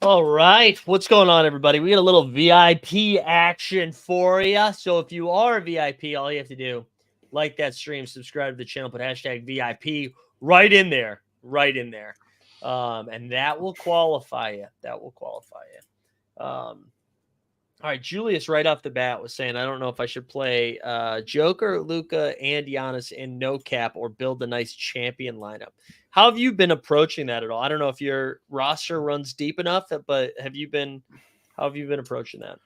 All right, what's going on, everybody? We got a little VIP action for you. So if you are a VIP, all you have to do, like that stream, subscribe to the channel, put hashtag VIP right in there, and that will qualify you. All right, Julius, right off the bat, was saying, I don't know if I should play Joker, Luca, and Giannis in no cap or build a nice champion lineup. How have you been approaching that at all? I don't know if your roster runs deep enough, but how have you been approaching that?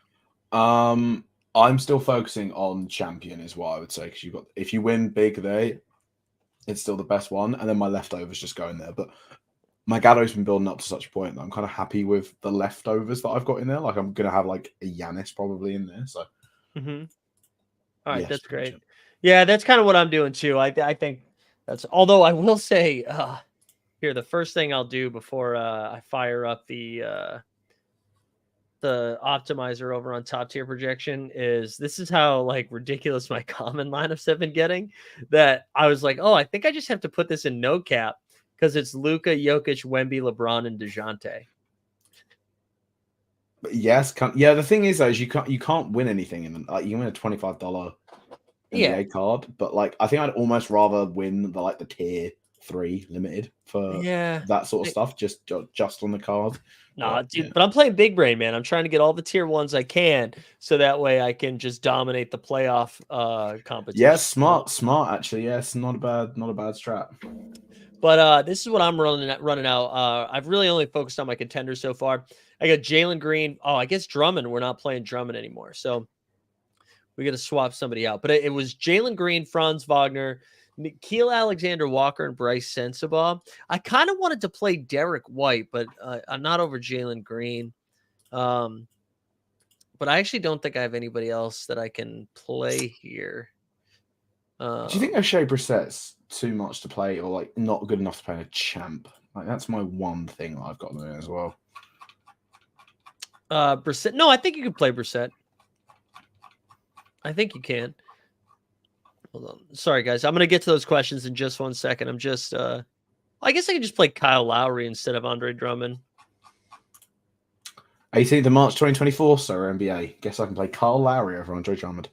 I'm still focusing on champion is what I would say, because if you win big there, it's still the best one, and then my leftovers just go in there. But my Gado's been building up to such a point that I'm kind of happy with the leftovers that I've got in there. Like, I'm gonna have like a Giannis probably in there. So, All right, yes, that's great. Yeah, that's kind of what I'm doing too. I think that's. Although I will say, here, the first thing I'll do before I fire up the optimizer over on top tier projection is, this is how like ridiculous my common lineups have been getting, that I was like, oh, I think I just have to put this in no cap because it's Luka, Jokic, Wemby, LeBron, and DeJounte. But yes, yeah. The thing is, though, is you can't win anything in them. Like, you can win a $25 NBA card, but like, I think I'd almost rather win the tier 3 limited for that sort of stuff, just on the card. No, dude, but I'm playing big brain, man. I'm trying to get all the tier 1s I can, so that way I can just dominate the playoff competition. Yeah, smart. Actually, yes, not a bad strat. But this is what I'm running out. I've really only focused on my contenders so far. I got Jalen Green. Oh, I guess Drummond. We're not playing Drummond anymore, so we got to swap somebody out. But it was Jalen Green, Franz Wagner, Nickeil Alexander-Walker, and Bryce Sensabaugh. I kind of wanted to play Derek White, but I'm not over Jalen Green. But I actually don't think I have anybody else that I can play here. Do you think O'Shea Brissett's too much to play, or like not good enough to play a champ? Like, that's my one thing that I've got there as well. Brissett. No, I think you can play Brissett. I think you can. Hold on. Sorry, guys. I'm going to get to those questions in just 1 second. I'm just, I guess I could just play Kyle Lowry instead of Andre Drummond. 18th of March, 2024, sir, NBA. Guess I can play Kyle Lowry over Andre Drummond.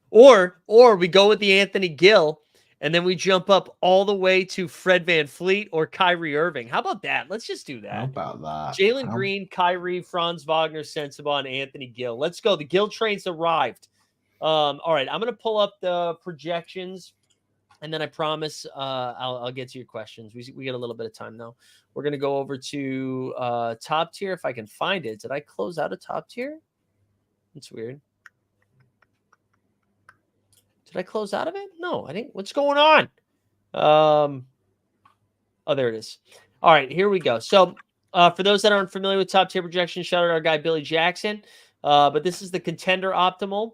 Or we go with the Anthony Gill, and then we jump up all the way to Fred VanVleet or Kyrie Irving. How about that? Let's just do that. How about that? Jalen Green, Kyrie, Franz Wagner, Sensabaugh, and Anthony Gill. Let's go. The Gill train's arrived. All right, I'm going to pull up the projections, and then I promise I'll get to your questions. We got a little bit of time, though. We're going to go over to top tier if I can find it. Did I close out a top tier? That's weird. Did I close out of it? No, I didn't. What's going on? Oh, there it is. All right, here we go. So for those that aren't familiar with top tier projection, shout out our guy Billy Jackson. But this is the contender optimal.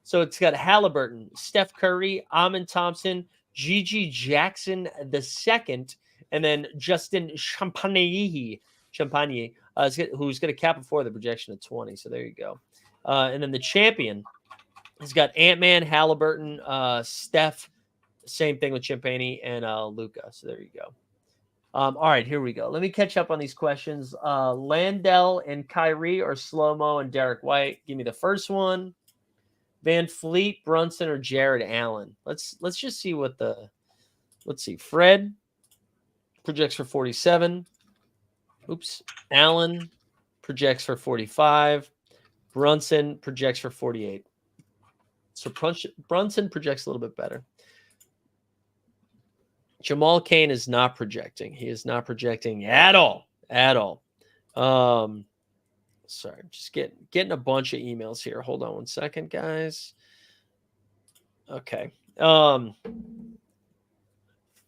So it's got Halliburton, Steph Curry, Amin Thompson, Gigi Jackson II, and then Justin Champagnie, who's going to cap it for the projection of 20. So there you go. And then the champion has got Ant-Man, Halliburton, Steph, same thing with Champagnie, and Luca. So there you go. All right, here we go. Let me catch up on these questions. Landell and Kyrie, or Slow-Mo and Derek White? Give me the first one. VanVleet, Brunson, or Jared Allen? Let's just see what the let's see. Fred projects for 47. Oops. Allen projects for 45. Brunson projects for 48. So Brunson projects a little bit better. Jamal Cain is not projecting. He is not projecting at all. At all. Sorry, just getting a bunch of emails here. Hold on 1 second, guys. Okay. Flynn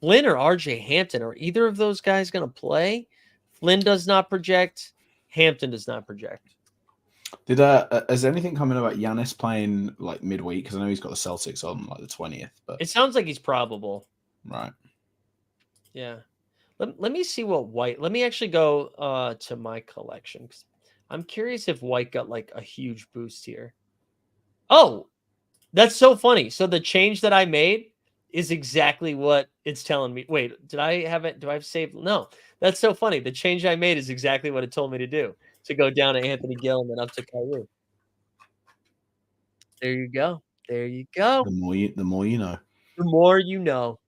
or RJ Hampton, are either of those guys going to play? Flynn does not project. Hampton does not project. Did has anything come in about Giannis playing like midweek? Because I know he's got the Celtics on like the 20th. But It sounds like he's probable. right. Yeah. Let me see what White. Let me actually go to my collection because I'm curious if White got like a huge boost here. Oh, that's so funny. So the change that I made is exactly what it's telling me. Wait, did I have it? Do I have saved? No, that's so funny. The change I made is exactly what it told me to do, to go down to Anthony Gill and then up to Kyrie. There you go. There you go. The more you know. The more you know.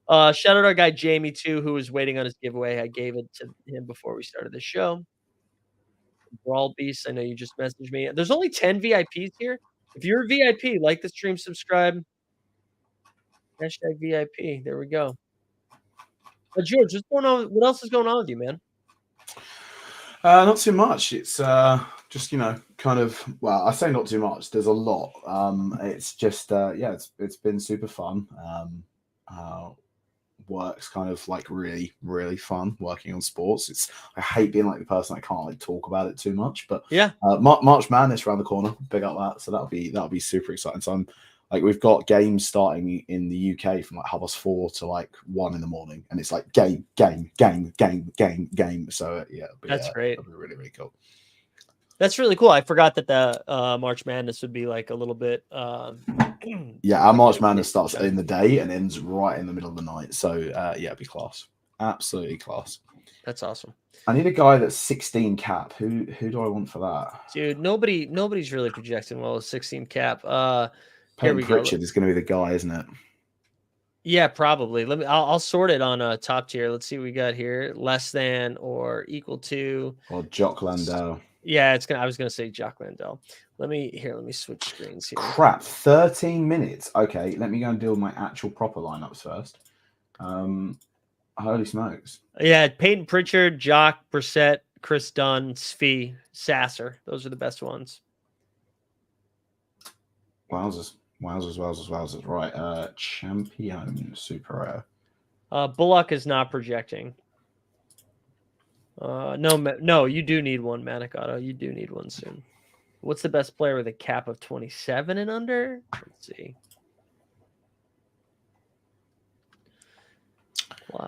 Shout out our guy Jamie too, who was waiting on his giveaway. I gave it to him before we started the show. Brawl Beast, I know you just messaged me. There's only 10 VIPs here. If you're a VIP, like the stream, subscribe. Hashtag VIP. There we go. George, what's going on? What else is going on with you, man? Not too much. It's just kind of, well, I say not too much. There's a lot. It's just yeah, it's been super fun. Work's kind of like really, really fun working on sports. I hate being like the person that can't like talk about it too much, but yeah, March Madness around the corner, big up that. So that'll be super exciting. So I'm like, we've got games starting in the UK from like 4:30 to like 1 in the morning, and it's like game. So yeah, that's great. It'll be really, really cool. That's really cool. I forgot that the March Madness would be like a little bit. Yeah, our March Madness starts in the day and ends right in the middle of the night. So yeah, it'd be class. Absolutely class. That's awesome. I need a guy that's 16 cap. Who do I want for that? Dude, nobody's really projecting well with 16 cap. Here we Pritchard go. is going to be the guy, isn't it? Yeah, probably. I'll sort it on top tier. Let's see what we got here. Less than or equal to. Or Jock Landau. Yeah, I was gonna say Jock Landau. Let me switch screens here. Crap, 13 minutes. Okay, let me go and deal with my actual proper lineups first. Holy smokes. Yeah, Peyton Pritchard, Jock, Brissett, Chris Dunn, Svi, Sasser. Those are the best ones. Wowzers. Right. Champion super rare. Bullock is not projecting. No, you do need one, Manicato. You do need one soon. What's the best player with a cap of 27 and under? Let's see.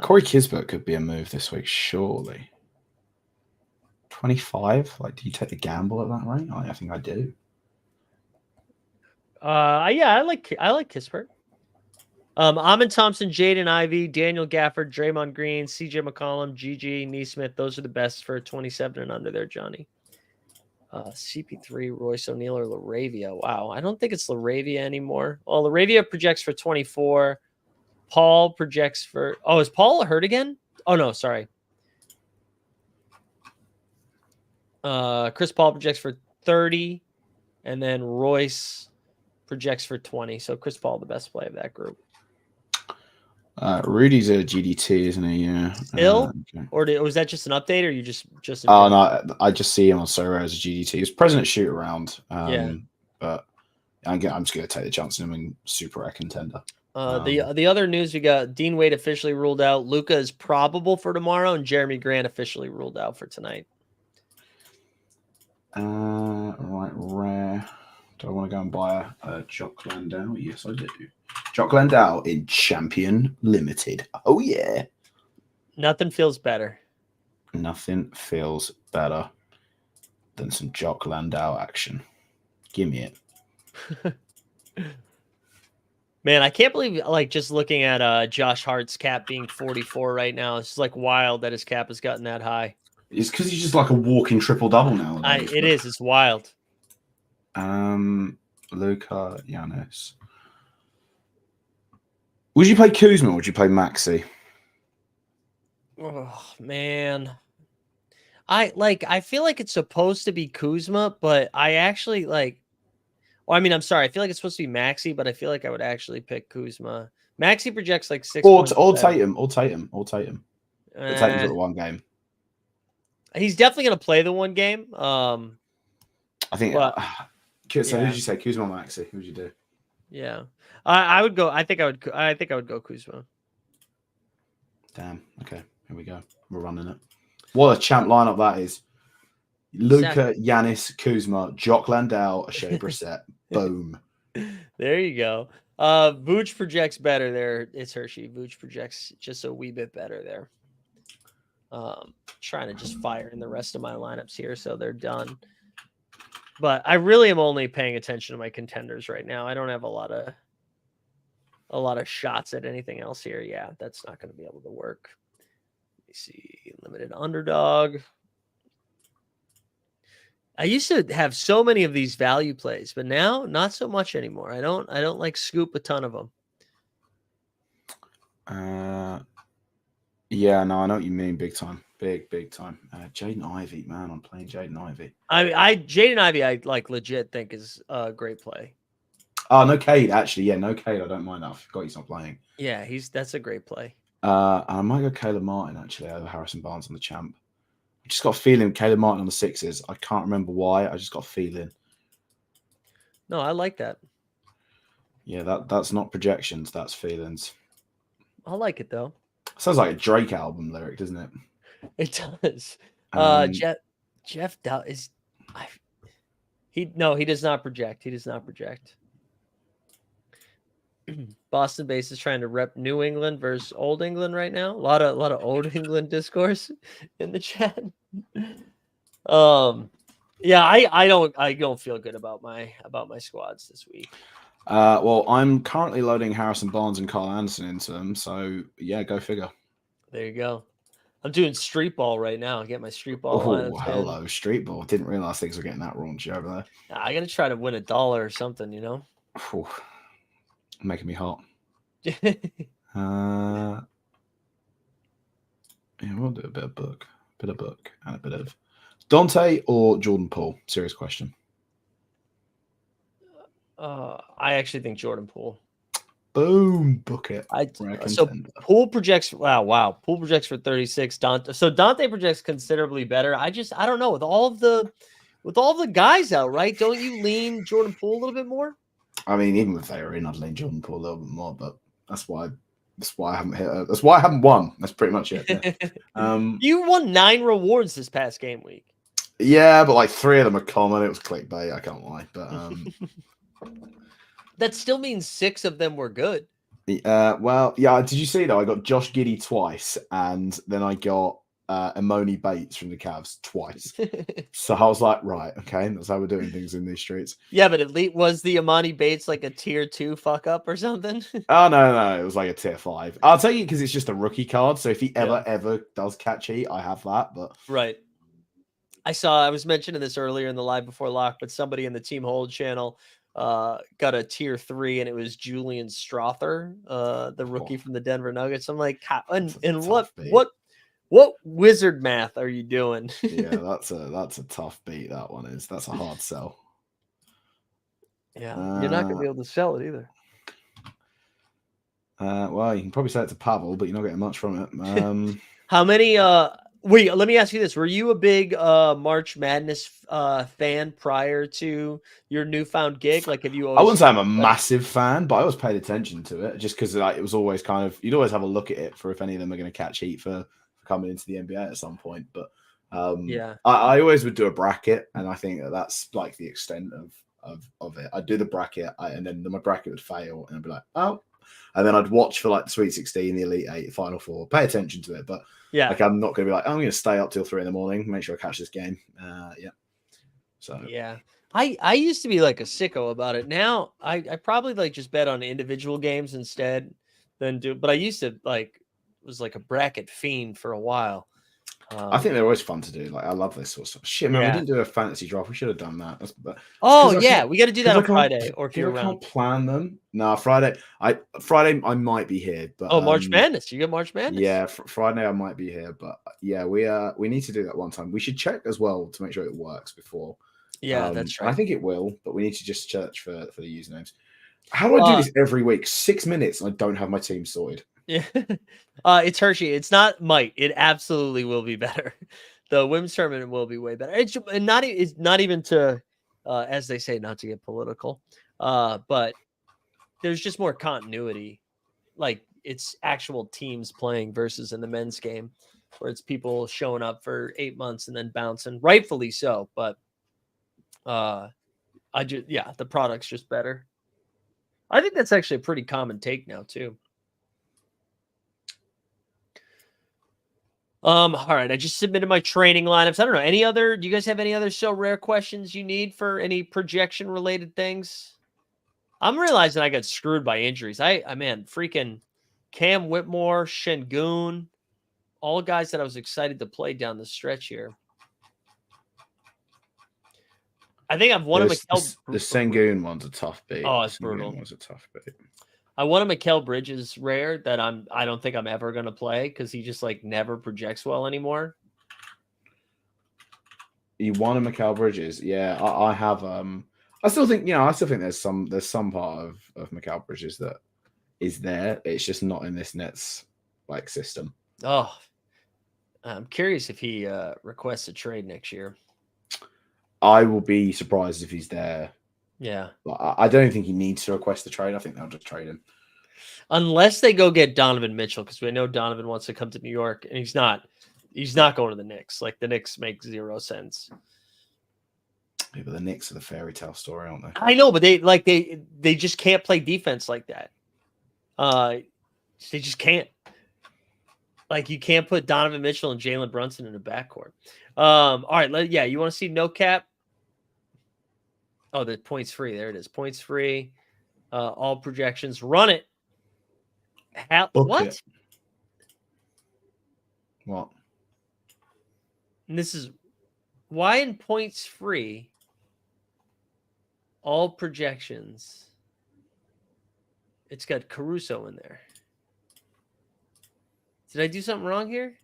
Corey Kisbert could be a move this week, surely. 25? Like, do you take the gamble at that rate? I think I do. Yeah, I like Kispert. Amon Thompson, Jaden Ivey, Daniel Gafford, Draymond Green, CJ McCollum, GG, Neesmith. Those are the best for 27 and under there, Johnny. CP3, Royce O'Neal, or Laravia. Wow, I don't think it's Laravia anymore. Well, Laravia projects for 24. Paul projects for... Oh, is Paul hurt again? Oh, no, sorry. Chris Paul projects for 30. And then Royce projects for 20. So Chris Paul, the best play of that group. Rudy's a GDT, isn't he? Yeah. Still? Okay. Or was that just an update, or you just? Oh no, I just see him on Sorare as a GDT. He was President Shoot Around. Yeah. But I'm just going to take the chance on him in super rare contender. The other news we got: Dean Wade officially ruled out. Luka is probable for tomorrow, and Jeremy Grant officially ruled out for tonight. Right, rare. Do I want to go and buy a Jock Landau? Yes, I do. Jock Landau in Champion Limited. Oh, yeah. Nothing feels better. Nothing feels better than some Jock Landau action. Give me it. Man, I can't believe, like, just looking at Josh Hart's cap being 44 right now. It's just, like, wild that his cap has gotten that high. It's because he's just like a walking triple-double now. It is. It's wild. Luka, Giannis. Would you play Kuzma or would you play Maxi? Oh man. I feel like it's supposed to be Kuzma, but I actually like well, I mean, I'm sorry. I feel like it's supposed to be Maxi, but I feel like I would actually pick Kuzma. Maxi projects like 6 or Tatum. Tatum's got the one game. He's definitely going to play the one game. I think but, so who did you say? Kuzma or Maxi? Who would you do? Yeah. I would go. I think I would go Kuzma. Damn. Okay. Here we go. We're running it. What a champ lineup that is. Exactly. Luca, Yanis, Kuzma, Jock Landau, Shea Brissett. Boom. There you go. Vooch projects better there. It's Hershey. Vooch projects just a wee bit better there. Trying to just fire in the rest of my lineups here so they're done. But I really am only paying attention to my contenders right now. I don't have a lot of shots at anything else here. Yeah, that's not going to be able to work. Let me see. Limited underdog. I used to have so many of these value plays, but now not so much anymore. I don't like scoop a ton of them. Yeah, no, I know what you mean. Big time. Big time. Jaden Ivey, man. I'm playing Jaden Ivey. I Jaden Ivey, I like legit think is a great play. Oh, no Cade, actually. Yeah, no Cade. I don't mind that. I forgot he's not playing. Yeah, that's a great play. I might go Caleb Martin, actually, over Harrison Barnes on the champ. I just got a feeling Caleb Martin on the sixes. I can't remember why. I just got a feeling. No, I like that. Yeah, that's not projections. That's feelings. I like it though. Sounds like a Drake album lyric, doesn't it? It does. Jeff Dow is he does not project. He does not project. Boston base is trying to rep New England versus Old England right now. A lot of Old England discourse in the chat. Yeah, I don't feel good about my squads this week. Well, I'm currently loading Harrison Barnes and Carl Anderson into them, so yeah, go figure. There you go. I'm doing street ball right now. Get my street ball lineups. Hello, street ball. Didn't realize things were getting that raunchy over there. I gotta try to win $1 or something, you know. Making me hot. Yeah, we'll do a bit of book, and a bit of Dante or Jordan Poole. Serious question. I actually think Jordan Poole. Boom, book it. So Poole projects. Wow. Poole projects for 36. Dante projects considerably better. I don't know, with all the guys out, right? Don't you lean Jordan Poole a little bit more? I mean, even if they were in, I'd lean Jordan Poole a little bit more. But that's why I haven't hit. That's why I haven't won. That's pretty much it. Yeah. You won 9 rewards this past game week. Yeah, but like 3 of them are common. It was clickbait. I can't lie, but that still means 6 of them were good. Well, yeah. Did you see though? I got Josh Giddey twice, and then I got Imoni Bates from the Cavs twice. So I was like, right, okay, that's how we're doing things in these streets. Yeah, but was the Imani Bates like a tier 2 fuck up or something? Oh no, it was like a tier 5. I'll tell you because it's just a rookie card. So if he ever does catch heat, I have that. But right. I was mentioning this earlier in the live before lock, but somebody in the Team Hold channel got a tier 3, and it was Julian Strother, the rookie from the Denver Nuggets. I'm like, what wizard math are you doing? Yeah, that's a tough beat. That one is. That's a hard sell. Yeah, you're not gonna be able to sell it either. Well, you can probably sell it to Pavel, but you're not getting much from it. How many? Wait, let me ask you this: were you a big March Madness fan prior to your newfound gig? Like, have you always? I wouldn't say I'm a massive fan, but I always paid attention to it just because it was always kind of, you'd always have a look at it for if any of them are going to catch heat for coming into the NBA at some point. But yeah, I always would do a bracket, and I think that's like the extent of it. I'd do the bracket, and then my bracket would fail, and I'd be like, oh. And then I'd watch for like the Sweet 16, the Elite 8, Final 4, pay attention to it. But yeah, like I'm not going to be like, I'm going to stay up till 3 a.m, make sure I catch this game. Yeah. So yeah, I used to be like a sicko about it. Now I probably like just bet on individual games instead than do. But I used to was like a bracket fiend for a while. I think they're always fun to do. Like I love this sort of stuff. Shit, man, we didn't do a fantasy draft. We should have done that. We got to do that on Friday, or if you're around. I can't plan them. No, Friday I might be here, but March Madness. You got March Madness. Yeah, Friday I might be here, but yeah, we need to do that one time. We should check as well to make sure it works before. Yeah, that's right. I think it will, but we need to just search for the usernames. How do I do this every week? 6 minutes, and I don't have my team sorted. Yeah, it's Hershey. It's not might. It absolutely will be better. The women's tournament will be way better. It's not even to, as they say, not to get political, but there's just more continuity. Like it's actual teams playing versus in the men's game. where it's people showing up for 8 months and then bouncing, rightfully so. But the product's just better. I think that's actually a pretty common take now too. All right. I just submitted my training lineups. I don't know. Do you guys have any other so rare questions you need for any projection related things? I'm realizing I got screwed by injuries. Man, freaking Cam Whitmore, Şengün, all guys that I was excited to play down the stretch here. I think I've won a Mikal. The Şengün one's a tough beat. Oh, it's brutal. Was a tough beat. I won a Mikal Bridges rare that I don't think I'm ever gonna play because he just like never projects well anymore. You won a Mikal Bridges, yeah. I have I still think there's some part of Mikal Bridges that is there. It's just not in this Nets like system. Oh, I'm curious if he requests a trade next year. I will be surprised if he's there. Yeah. I don't think he needs to request the trade. I think they'll just trade him. Unless they go get Donovan Mitchell, because we know Donovan wants to come to New York, and he's not going to the Knicks. Like, the Knicks make 0 sense. Yeah, but the Knicks are the fairy tale story, aren't they? I know, but they just can't play defense like that. They just can't. Like, you can't put Donovan Mitchell and Jalen Brunson in a backcourt. All right, you want to see no cap? Oh, the points free. There it is. Points free. All projections. Run it. What? What? And this is why in points free. All projections. It's got Caruso in there. Did I do something wrong here?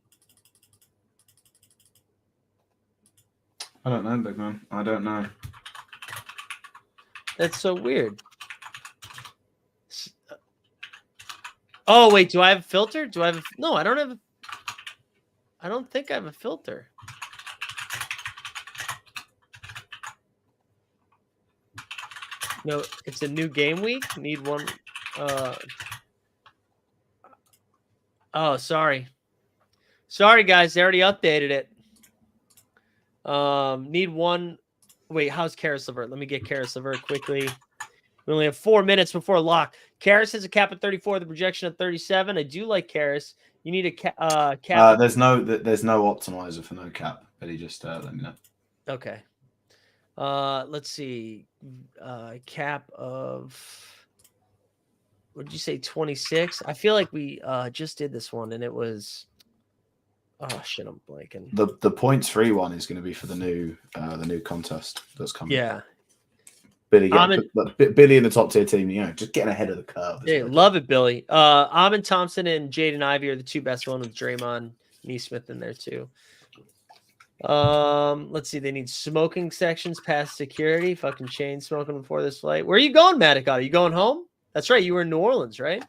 I don't know, big man. I don't know. That's so weird. Oh, wait. Do I have a filter? No, I don't have. I don't think I have a filter. No, it's a new game week. Need one. Oh, sorry. Sorry, guys. They already updated it. Need one. Wait, how's Karis LeVert? Let me get Karis LeVert quickly. We only have 4 minutes before lock. Karis has a cap at 34, the projection at 37. I do like Karis. You need a cap. There's no optimizer for no cap, but he just let me know. Okay. Let's see. Cap of, what did you say, 26? I feel like we just did this one and it was, oh shit, I'm blanking. The points free one is going to be for the new contest that's coming. Yeah. Billy in the top tier team, just getting ahead of the curve. Yeah, love it, Billy. Amin Thompson and Jaden Ivey are the two best ones with Draymond Neesmith in there too. Let's see. They need smoking sections past security. Fucking chain smoking before this flight. Where are you going, Matic? Are you going home? That's right. You were in New Orleans, right?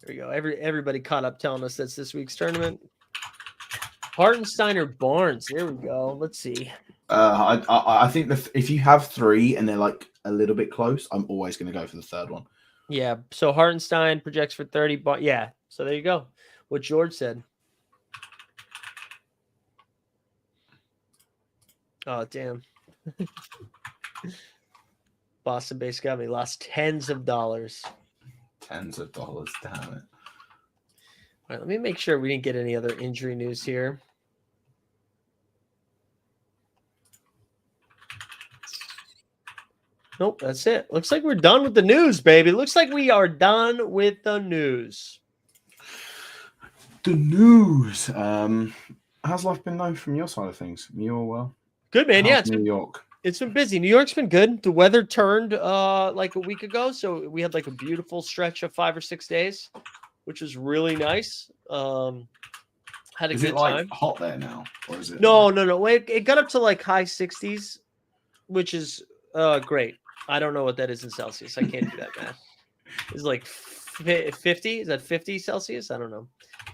There we go. Everybody caught up telling us that's this week's tournament. Hartenstein or Barnes. There we go. Let's see. I think if you have 3 and they're like a little bit close, I'm always going to go for the third one. Yeah. So Hartenstein projects for 30. Yeah. So there you go. What George said. Oh, damn. Boston base got me. Lost tens of dollars. Tens of dollars. Damn it. All right. Let me make sure we didn't get any other injury news here. Nope, that's it. Looks like we're done with the news, baby. Looks like we are done with the news. The news. How's life been though from your side of things? You're well. Good, man. Yeah, New York. It's been busy. New York's been good. The weather turned like a week ago, so we had like a beautiful stretch of 5 or 6 days, which was really nice. Had a is good it like time. Hot there now, or is it? No. It got up to like high 60s, which is great. I don't know what that is in Celsius. I can't do that math. It's like 50. Is that 50 Celsius? I don't know.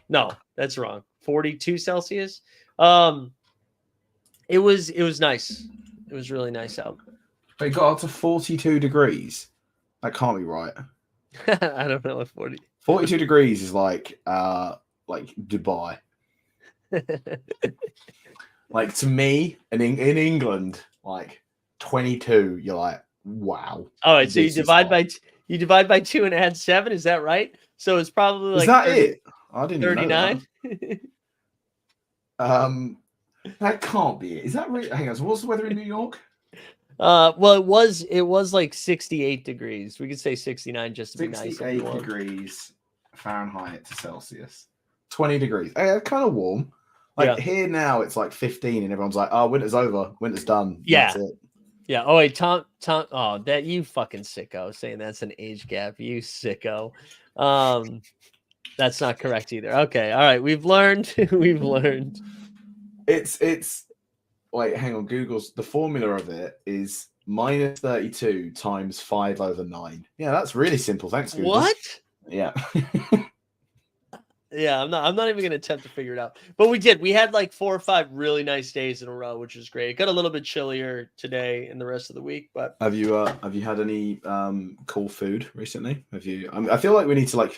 No, that's wrong. 42 Celsius. It was nice. It was really nice out. They got up to 42 degrees. That can't be right. I don't know what 42 degrees is like like Dubai. Like to me, in England, like 22, you're like, wow. All right, so This is hot. you divide by 2 and add 7. Is that right? So it's probably Is like that 30, it? I didn't even know 39. that. That can't be it. Is that really? Hang on. So what's the weather in New York? Well, it was like 68 degrees. We could say 69 just to be nice. 68 degrees Fahrenheit to Celsius. 20 degrees. Kind of warm. Like here now, it's like 15, and everyone's like, "Oh, winter's over. Winter's done. Yeah, that's it." yeah. Oh wait, Tom. Oh, that you fucking sicko saying that's an age gap. You sicko. That's not correct either. Okay, all right. We've learned. We've learned. It's. Wait, hang on. Google's the formula of it is minus 32 times 5/9. Yeah, that's really simple. Thanks, Google. What? Yeah. Yeah, I'm not even gonna attempt to figure it out. But we did. We had like 4 or 5 really nice days in a row, which was great. It got a little bit chillier today and the rest of the week, but have you had any cool food recently? Have you? I feel like we need to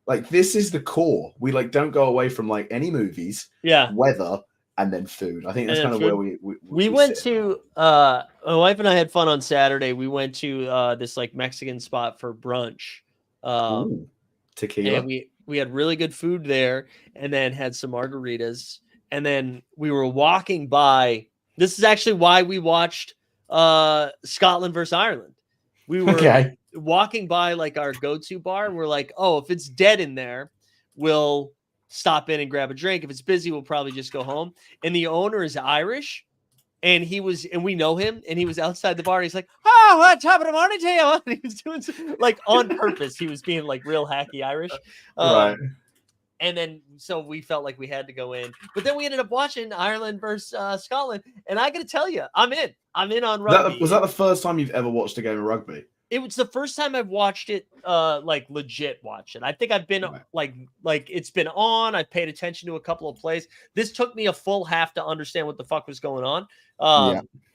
like this is the core. We like don't go away from like any movies, weather, and then food. I think that's kind of where we went to. My wife and I had fun on Saturday. We went to this like Mexican spot for brunch. Ooh, tequila. And we had really good food there, and then had some margaritas, and then we were walking by. This is actually why we watched Scotland versus Ireland. We were walking by like our go-to bar, and we're like, oh, if it's dead in there, we'll stop in and grab a drink. If it's busy, we'll probably just go home. And the owner is Irish. And we know him, and he was outside the bar. And he's like, "Oh, what top of the morning to you?" And he was doing like on purpose. He was being like real hacky Irish, right? And then so we felt like we had to go in, but then we ended up watching Ireland versus Scotland. And I got to tell you, I'm in. I'm in on rugby. Was that the first time you've ever watched a game of rugby? It was the first time I've watched it, like legit watch it. I think I've been like it's been on. I paid attention to a couple of plays. This took me a full half to understand what the fuck was going on.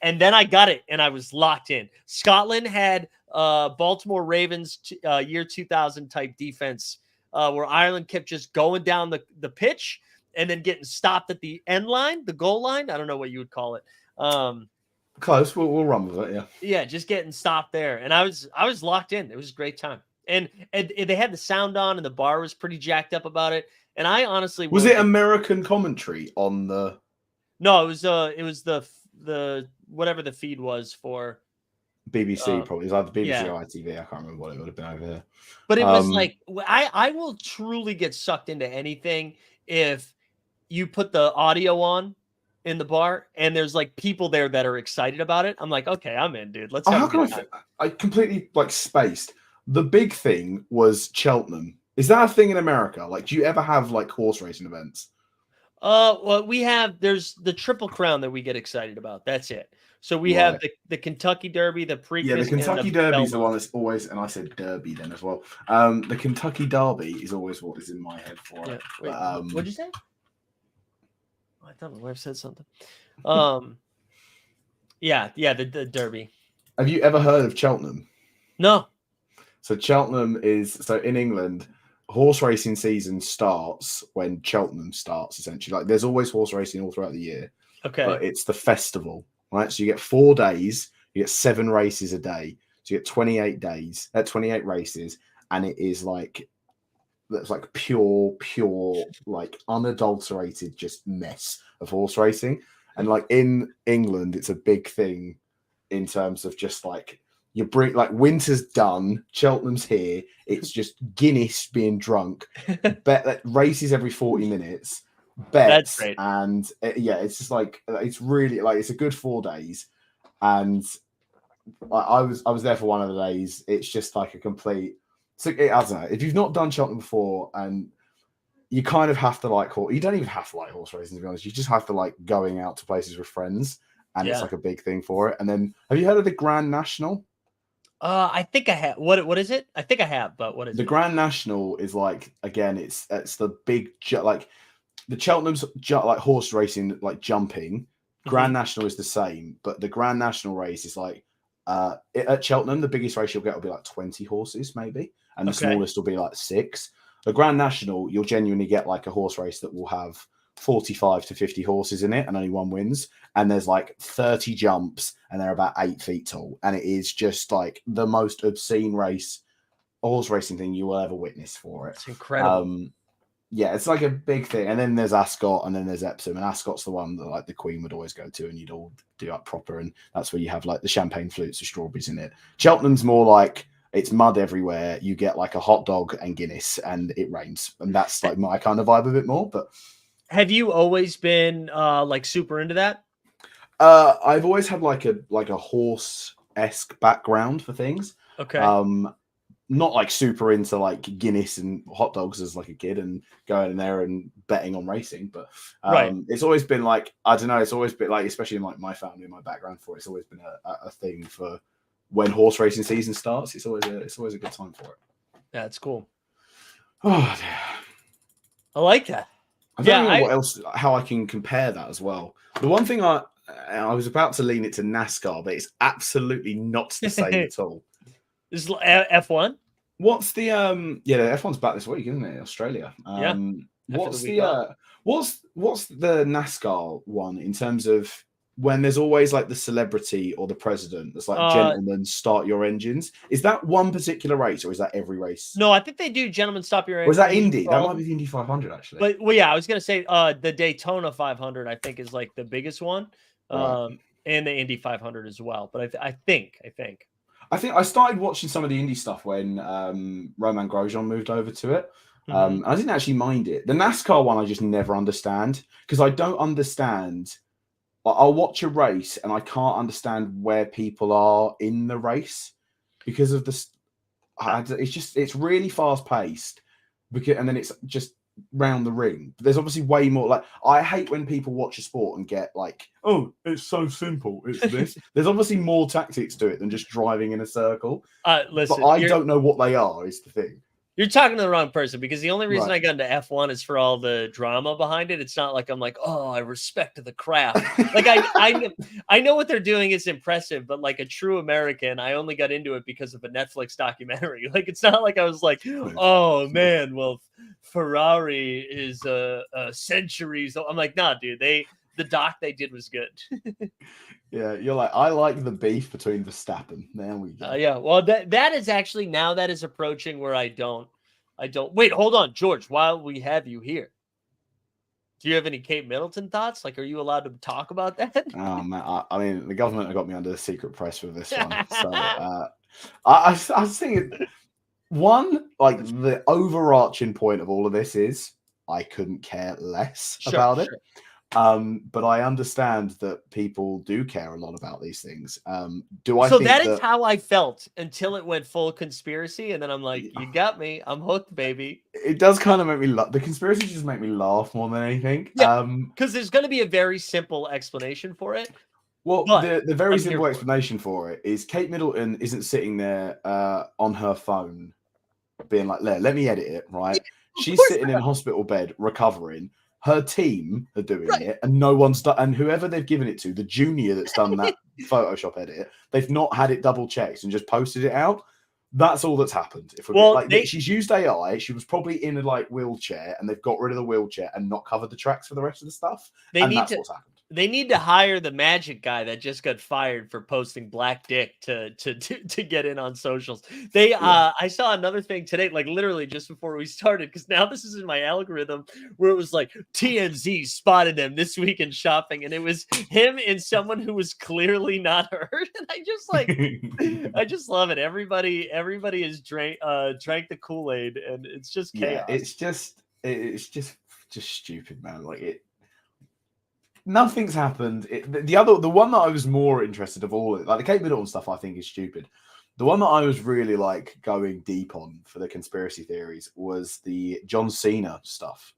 And then I got it, and I was locked in. Scotland had Baltimore Ravens year 2000 type defense, where Ireland kept just going down the pitch and then getting stopped at the end line, the goal line. I don't know what you would call it. Close. We'll run with it. Yeah. Yeah, just getting stopped there, and I was locked in. It was a great time, and they had the sound on, and the bar was pretty jacked up about it. And I honestly was it American commentary on the? No, it was the whatever the feed was for BBC. Probably it was either BBC or ITV. I can't remember what it would have been over there. But it was like I will truly get sucked into anything if you put the audio on in the bar and there's like people there that are excited about it. I'm like, okay, I'm in, dude. Let's have I completely like spaced. The big thing was Cheltenham. Is that a thing in America? Like, do you ever have like horse racing events? Well, there's the Triple Crown that we get excited about. That's it. So we have the Kentucky Derby, the Preakness. Yeah, the Kentucky Derby is the one that's always, and I said Derby then as well. The Kentucky Derby is always what is in my head for it. Wait, what'd you say? I thought my wife said something. The Derby. Have you ever heard of Cheltenham? No. So Cheltenham is in England. Horse racing season starts when Cheltenham starts. Essentially, like there's always horse racing all throughout the year. Okay. But it's the festival, right? So you get 4 days. You get 7 races a day. So you get 28 days. 28 races, and it is like. That's like pure, like unadulterated, just mess of horse racing. And like in England, it's a big thing in terms of just like you bring like winter's done, Cheltenham's here. It's just Guinness being drunk. Bet that races every 40 minutes. Bets. That's great. And it's just like it's really like it's a good 4 days. And I was there for one of the days. It's just like a complete. So I don't know if you've not done Cheltenham before, and you kind of have to like you don't even have to like horse racing to be honest. You just have to like going out to places with friends, and it's like a big thing for it. And then, have you heard of the Grand National? I think I have. What is it? I think I have, but what is the Grand National? Is like again, it's the big like the Cheltenham's like horse racing, like jumping. Grand National is the same, but the Grand National race is like at Cheltenham, the biggest race you'll get will be like 20 horses maybe. And the smallest will be like 6. A Grand National, you'll genuinely get like a horse race that will have 45 to 50 horses in it and only one wins. And there's like 30 jumps and they're about 8 feet tall. And it is just like the most obscene horse racing thing you will ever witness for it. It's incredible. Yeah, it's like a big thing. And then there's Ascot and then there's Epsom. And Ascot's the one that like the Queen would always go to and you'd all do up proper. And that's where you have like the champagne flutes, the strawberries in it. Cheltenham's more like it's mud everywhere. You get like a hot dog and Guinness and it rains. And that's like my kind of vibe a bit more. But have you always been like super into that? I've always had like a horse-esque background for things. Okay. Not like super into like Guinness and hot dogs as like a kid and going in there and betting on racing, but right. It's always been like, I don't know, it's always been like, especially in like my family and my background for it, it's always been a thing for when horse racing season starts. It's always a good time for it. Yeah, it's cool. Oh dear. I like that. I don't know what else, how I can compare that as well. The one thing I was about to lean it to NASCAR, but it's absolutely not the same at all. This is F1. What's the F1's back this week, isn't it? Australia. What's the NASCAR one in terms of when there's always like the celebrity or the president that's like, gentlemen, start your engines? Is that one particular race or is that every race? No, I think they do gentlemen, stop your engines. Or is that Indy? That might be the Indy 500 actually. But well, yeah, I was gonna say the Daytona 500 I think is like the biggest one. Right. And the Indy 500 as well. But I think I started watching some of the indie stuff when Romain Grosjean moved over to it. I didn't actually mind it. The NASCAR one I just never understand because I don't understand. I'll watch a race and I can't understand where people are in the race because of this. It's really fast paced and then it's just round the ring. But there's obviously way more. Like I hate when people watch a sport and get like, oh, it's so simple. It's this. There's obviously more tactics to it than just driving in a circle. Listen, but I don't know what they are. Is the thing. You're talking to the wrong person because the only reason I got into F1 is for all the drama behind it. It's not like I'm like, oh, I respect the craft. Like I know what they're doing is impressive, but like a true American, I only got into it because of a Netflix documentary. Like it's not like I was like, oh man, well Ferrari is centuries. I'm like, nah, dude, the doc they did was good. Yeah, you're like, I like the beef between Verstappen. There we go. Yeah, well, that is actually now that is approaching where I don't. Wait, hold on, George. While we have you here, do you have any Kate Middleton thoughts? Like, are you allowed to talk about that? Oh man, I mean, the government have got me under the secret press with this one. So I was thinking, one, like the overarching point of all of this is I couldn't care less about it. But I understand that people do care a lot about these things. Do I? So think that is how I felt until it went full conspiracy, and then I'm like, "You got me. I'm hooked, baby." It does kind of make me laugh. The conspiracy just make me laugh more than anything. Yeah, because there's going to be a very simple explanation for it. Well, the very simple explanation for it is Kate Middleton isn't sitting there on her phone, being like, "Let me edit it." Right? Yeah, she's sitting in a hospital bed recovering. Her team are doing it, and no one's done. And whoever they've given it to, the junior that's done that Photoshop edit, they've not had it double checked and just posted it out. That's all that's happened. She's used AI. She was probably in a like wheelchair, and they've got rid of the wheelchair and not covered the tracks for the rest of the stuff. That's what's happened. They need to hire the magic guy that just got fired for posting black dick to get in on socials. I saw another thing today, like literally just before we started, because now this is in my algorithm where it was like TMZ spotted them this week in shopping, and it was him and someone who was clearly not hurt. And I just like, I just love it. Everybody has drank the Kool-Aid, and it's just chaos. Yeah, it's just stupid, man. Like it. Nothing's happened. The one that I was more interested of all, like the Kate Middleton stuff, I think is stupid. The one that I was really like going deep on for the conspiracy theories was the John Cena stuff.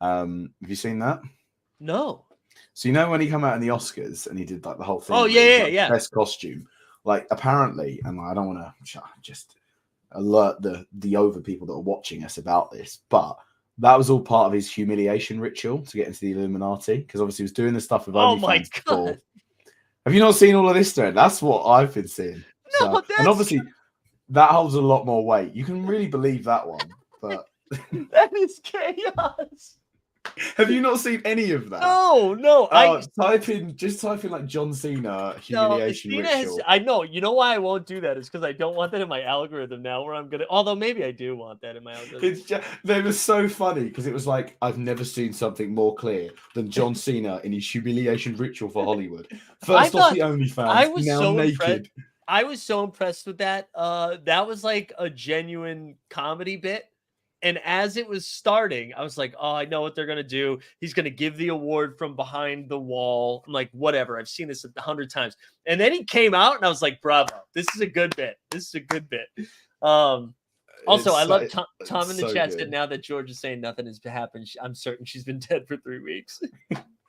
Have you seen that? No. So you know when he came out in the Oscars and he did like the whole thing. Oh yeah. Best costume. Like apparently, and I don't want to just alert the over people that are watching us about this, but that was all part of his humiliation ritual to get into the Illuminati, because obviously he was doing the stuff with OnlyFans before. Have you not seen all of this, Stuart? That's what I've been seeing. No, and obviously that holds a lot more weight. You can really believe that one, but That is chaos. Have you not seen any of that? No. Just type in like John Cena No, humiliation Cena has. ritual. I know. You know why I won't do that is because I don't want that in my algorithm now. Where I'm gonna. Although maybe I do want that in my algorithm. They were so funny because it was like I've never seen something more clear than John Cena in his humiliation ritual for Hollywood. I First off thought the I OnlyFans, was now so impressed. naked. I was so impressed with that. That was like a genuine comedy bit. And as it was starting, I was like, oh, I know what they're gonna do. He's gonna give the award from behind the wall. I'm like, whatever. I've seen this 100 times. And then he came out, and I was like, bravo. This is a good bit. This is a good bit. Also, I love Tom in the so chat good. said now that George is saying nothing has happened, I'm certain she's been dead for 3 weeks.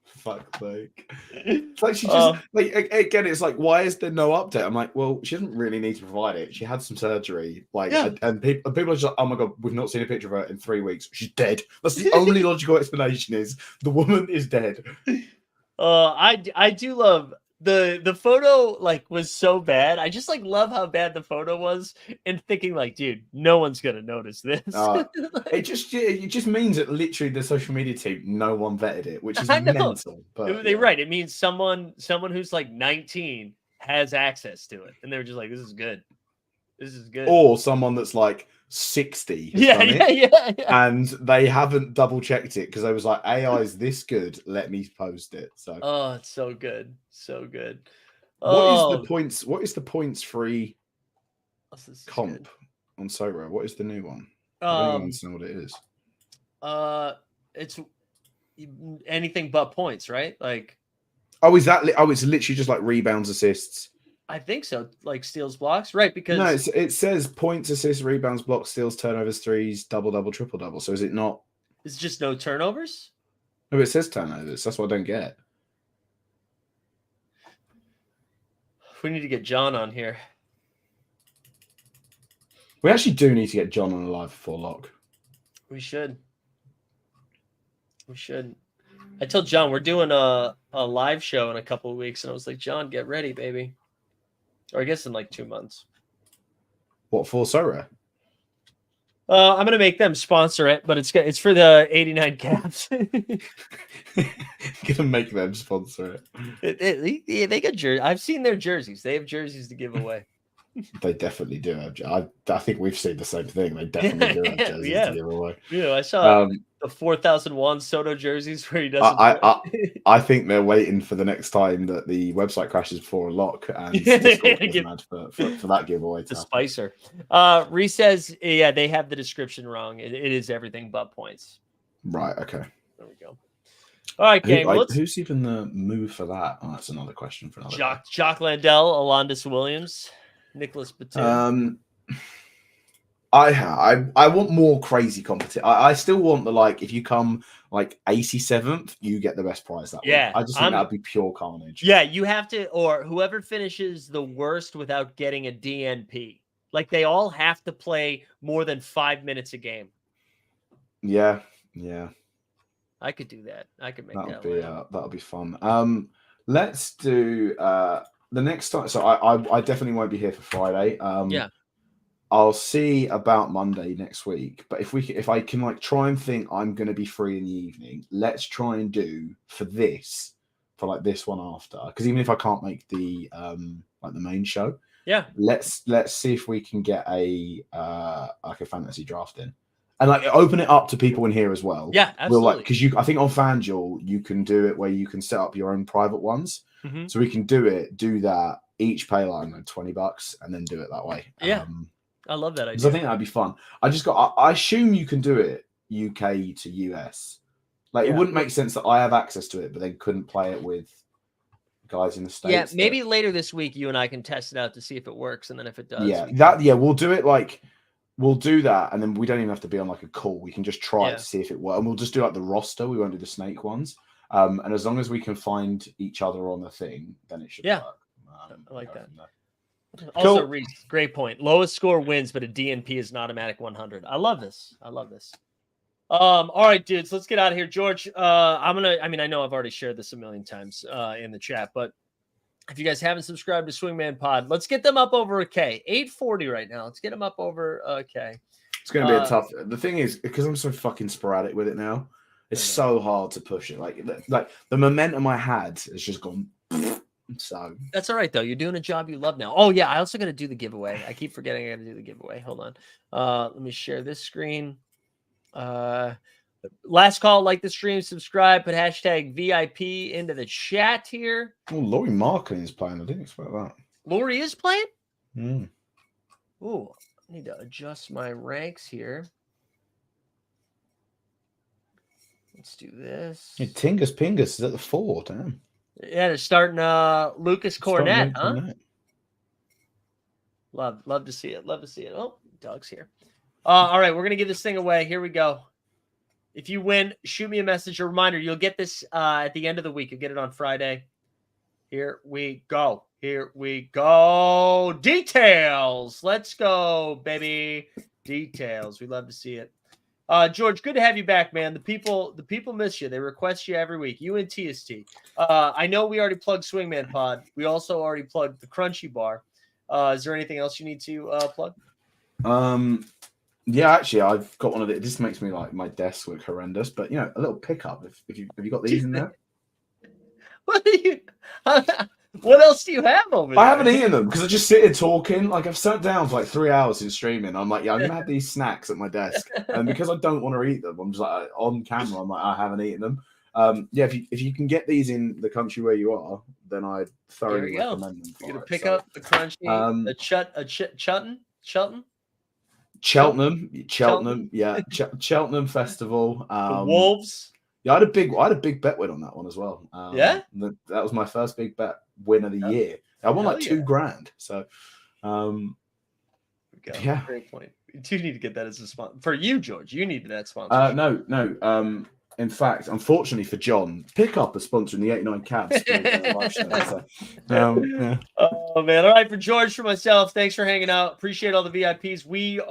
Fuck sake. It's like she just like again, it's like, why is there no update? I'm like, well, she doesn't really need to provide it. She had some surgery, like, Yeah. and people are just like, oh my god, we've not seen a picture of her in 3 weeks. She's dead. That's the only logical explanation is the woman is dead. I do love the photo, like, was so bad. I just like love how bad the photo was and thinking like, dude, no one's gonna notice this. It just means that literally the social media team, no one vetted it, which is I know. mental. But They're right. It means someone who's like 19 has access to it, and they were just like, this is good. This is good. Or someone that's like 60 has done it, yeah. and they haven't double checked it because they was like, AI is this good, let me post it. So Oh, it's so good. So good. what is the points free comp on Sora? What is the new one? I don't even understand what it is. It's anything but points, right? Like, is that it's literally just like rebounds, assists. I think so, like steals, blocks, right? Because no, it says points, assists, rebounds, blocks, steals, turnovers, threes, double, triple double. So is it not? It's just no turnovers. No, it says turnovers. That's what I don't get. We need to get John on here. We actually do need to get John on a live for lock. We should. I told John we're doing a live show in a couple of weeks, and I was like, John, get ready, baby. Or I guess in like 2 months. What for, Sora? I'm gonna make them sponsor it, but it's for the 89 caps. Gonna make them sponsor it. They got jerseys. I've seen their jerseys. They have jerseys to give away. They definitely do have. I think we've seen the same thing. They definitely do have jerseys to give away. Yeah, I saw the 4,001 Soto jerseys where he doesn't. I think they're waiting for the next time that the website crashes before a lock and for that giveaway. The Spicer. Reese says, yeah, they have the description wrong. It is everything but points. Right. Okay. There we go. All right, gang. Who's even the move for that? Oh, that's another question for another. Jock Landell, Alondis Williams, Nicholas Batum. I want more crazy competition. I still want the, like, if you come like 87th, you get the best prize that week. I just think that'd be pure carnage. Yeah, you have to, or whoever finishes the worst without getting a DNP. Like, they all have to play more than 5 minutes a game. Yeah. I could do that. I could make that'll be fun. Let's do the next time. So I definitely won't be here for Friday. Yeah. I'll see about Monday next week. But if I can like try and think I'm going to be free in the evening, let's try and do for this one after. Because even if I can't make the like the main show, yeah, let's see if we can get a like a fantasy draft in. And like open it up to people in here as well. Yeah, absolutely. Because I think on FanDuel you can do it where you can set up your own private ones. Mm-hmm. So we can do that. Each pay like $20, and then do it that way. Yeah, I love that idea. Because I think that'd be fun. I assume you can do it UK to US. Like it wouldn't make sense that I have access to it, but they couldn't play it with guys in the States. Yeah, maybe later this week you and I can test it out to see if it works, and then if it does, we'll do it like. We'll do that, and then we don't even have to be on like a call. We can just try it to see if it works, and we'll just do like the roster. We won't do the snake ones. And as long as we can find each other on the thing, then it should work. I like that. Also, cool. Reese, great point. Lowest score wins, but a DNP is an automatic 100. I love this. All right, dudes, let's get out of here. George, I know I've already shared this a million times in the chat, but if you guys haven't subscribed to Swingman Pod, let's get them up over a K. 840 right now. Let's get them up over a K. It's going to be a tough. The thing is, because I'm so fucking sporadic with it now, it's so hard to push it. Like the momentum I had has just gone. So that's all right though. You're doing a job you love now. Oh yeah, I also got to do the giveaway. I keep forgetting I got to do the giveaway. Hold on. Let me share this screen. Last call, like the stream, subscribe, put hashtag VIP into the chat here. Oh, Laurie Marketing is playing. I didn't expect that. Laurie is playing? Mm. Ooh, I need to adjust my ranks here. Let's do this. Yeah, Tingus Pingus is at the 4, damn. Yeah, they're starting Lucas Cornett, huh? Cornett. Love to see it. Love to see it. Oh, Doug's here. All right, we're gonna give this thing away. Here we go. If you win, shoot me a message. A reminder, you'll get this at the end of the week. You'll get it on Friday. Here we go. Here we go. Details. Let's go, baby. Details. We love to see it. George, good to have you back, man. The people miss you. They request you every week. You and TST. I know we already plugged Swingman Pod. We also already plugged the Crunchy Bar. Is there anything else you need to plug? Yeah, actually, I've got one of it. This makes me like my desk look horrendous, but a little pickup. If you have you got these in there? What are you? What else do you have over there? I haven't eaten them because I just sit here talking. Like I've sat down for like 3 hours in streaming. I'm like, yeah, I'm gonna have these snacks at my desk, and because I don't want to eat them, I'm just like on camera. I'm like, I haven't eaten them. Yeah, if you can get these in the country where you are, then I thoroughly recommend them. You're gonna pick up the crunchy, Cheltenham, yeah, Cheltenham Festival. The Wolves. Yeah, I had a big bet win on that one as well. Yeah, that was my first big bet win of the year. I won like $2,000. So, yeah, great point. You do need to get that as a sponsor for you, George. You need that sponsor. No. In fact, unfortunately for John, Pickup is sponsoring the 89 Cabs. Yeah. Oh man! All right, for George, for myself, thanks for hanging out. Appreciate all the VIPs. We are.